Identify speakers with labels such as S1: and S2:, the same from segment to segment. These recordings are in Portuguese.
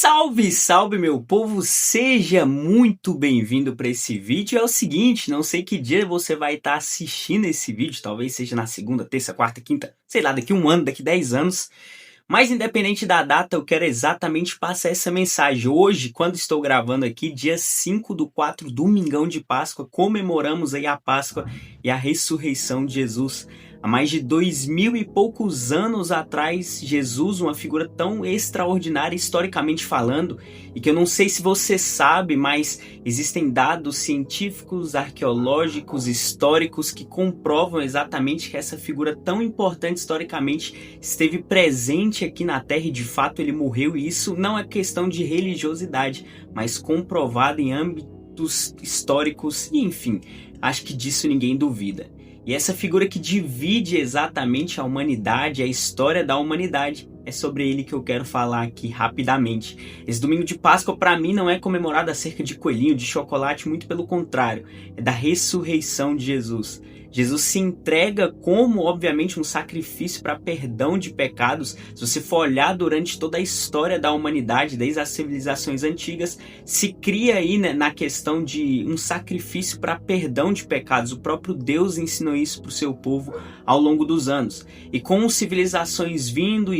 S1: Salve, salve meu povo, seja muito bem-vindo para esse vídeo. É o seguinte, não sei que dia você vai estar assistindo esse vídeo, talvez seja na segunda, terça, quarta, quinta, sei lá, daqui um ano, daqui 10 anos. Mas independente da data, eu quero exatamente passar essa mensagem. Hoje, quando estou gravando aqui, dia 5/4, domingão de Páscoa, comemoramos aí a Páscoa e a ressurreição de Jesus. Há mais de 2000 e poucos anos atrás, Jesus, uma figura tão extraordinária historicamente falando, e que eu não sei se você sabe, mas existem dados científicos, arqueológicos, históricos que comprovam exatamente que essa figura tão importante historicamente esteve presente aqui na Terra e de fato ele morreu, e isso não é questão de religiosidade, mas comprovado em âmbitos históricos e enfim, acho que disso ninguém duvida. E essa figura que divide exatamente a humanidade, a história da humanidade, é sobre ele que eu quero falar aqui rapidamente. Esse domingo de Páscoa para mim não é comemorado acerca de coelhinho, de chocolate, muito pelo contrário, é da ressurreição de Jesus. Jesus se entrega como, obviamente, um sacrifício para perdão de pecados. Se você for olhar durante toda a história da humanidade, desde as civilizações antigas, se cria aí, né, na questão de um sacrifício para perdão de pecados. O próprio Deus ensinou isso para o seu povo ao longo dos anos. E com civilizações vindo,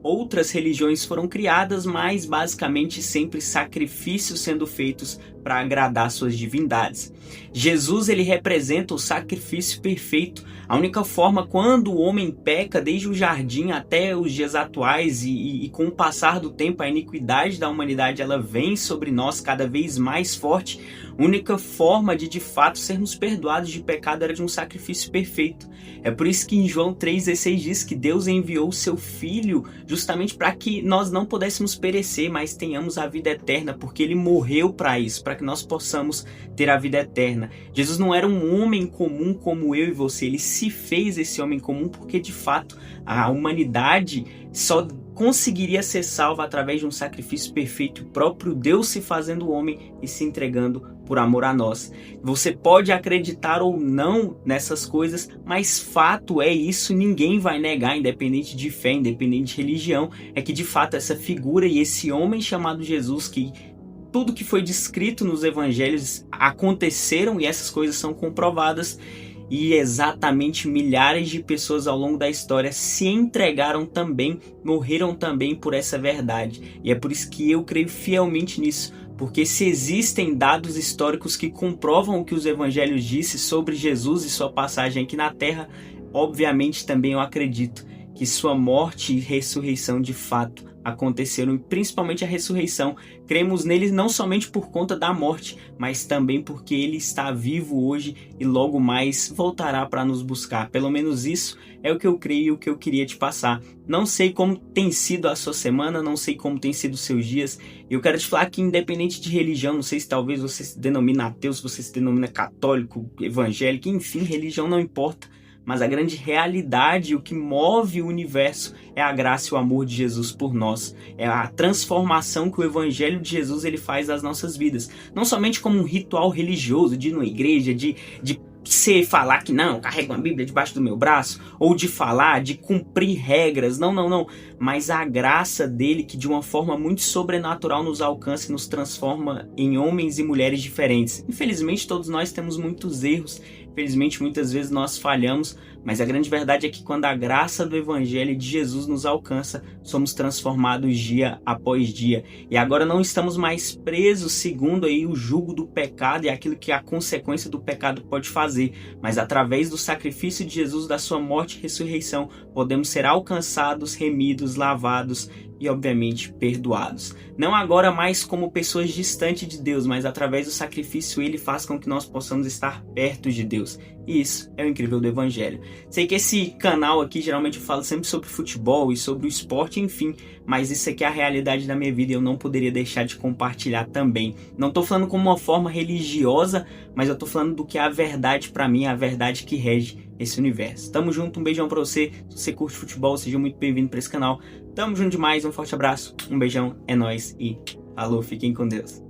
S1: outras religiões foram criadas, mas basicamente sempre sacrifícios sendo feitos para agradar suas divindades. Jesus, ele representa o sacrifício perfeito. A única forma, quando o homem peca, desde o jardim até os dias atuais, e com o passar do tempo, a iniquidade da humanidade ela vem sobre nós cada vez mais forte. A única forma de fato sermos perdoados de pecado era de um sacrifício perfeito. É por isso que em João 3,16 diz que Deus enviou o seu Filho justamente para que nós não pudéssemos perecer, mas tenhamos a vida eterna, porque ele morreu para isso, para que nós possamos ter a vida eterna. Jesus não era um homem comum como eu e você, ele se fez esse homem comum porque de fato a humanidade só conseguiria ser salva através de um sacrifício perfeito, o próprio Deus se fazendo homem e se entregando por amor a nós. Você pode acreditar ou não nessas coisas, mas fato é isso, ninguém vai negar, independente de fé, independente de religião, é que de fato essa figura e esse homem chamado Jesus, que tudo que foi descrito nos evangelhos aconteceram e essas coisas são comprovadas, e exatamente milhares de pessoas ao longo da história se entregaram também, morreram também por essa verdade. E é por isso que eu creio fielmente nisso, porque se existem dados históricos que comprovam o que os evangelhos dizem sobre Jesus e sua passagem aqui na Terra, obviamente também eu acredito que sua morte e ressurreição de fato aconteceram, e principalmente a ressurreição. Cremos nele não somente por conta da morte, mas também porque ele está vivo hoje e logo mais voltará para nos buscar. Pelo menos isso é o que eu creio e o que eu queria te passar. Não sei como tem sido a sua semana, não sei como tem sido os seus dias. Eu quero te falar que independente de religião, não sei se talvez você se denomina ateu, se você se denomina católico, evangélico, enfim, religião não importa. Mas a grande realidade, o que move o universo é a graça e o amor de Jesus por nós. É a transformação que o Evangelho de Jesus ele faz das nossas vidas. Não somente como um ritual religioso, de ir numa igreja, de você falar que não, carrego uma Bíblia debaixo do meu braço, ou de falar, de cumprir regras, não, mas a graça dele que de uma forma muito sobrenatural nos alcança e nos transforma em homens e mulheres diferentes. Infelizmente todos nós temos muitos erros, infelizmente muitas vezes nós falhamos, mas a grande verdade é que quando a graça do Evangelho de Jesus nos alcança, somos transformados dia após dia. E agora não estamos mais presos segundo aí o jugo do pecado e aquilo que a consequência do pecado pode fazer, mas através do sacrifício de Jesus, da sua morte e ressurreição, podemos ser alcançados, remidos, lavados e obviamente perdoados. Não agora mais como pessoas distantes de Deus, mas através do sacrifício ele faz com que nós possamos estar perto de Deus. E isso é o incrível do Evangelho. Sei que esse canal aqui geralmente eu falo sempre sobre futebol e sobre o esporte, enfim, mas isso aqui é a realidade da minha vida e eu não poderia deixar de compartilhar também. Não estou falando como uma forma religiosa, mas eu estou falando do que é a verdade para mim, a verdade que rege esse universo. Tamo junto, um beijão pra você. Se você curte futebol, seja muito bem-vindo pra esse canal. Tamo junto demais, um forte abraço, um beijão, é nóis e falou, fiquem com Deus.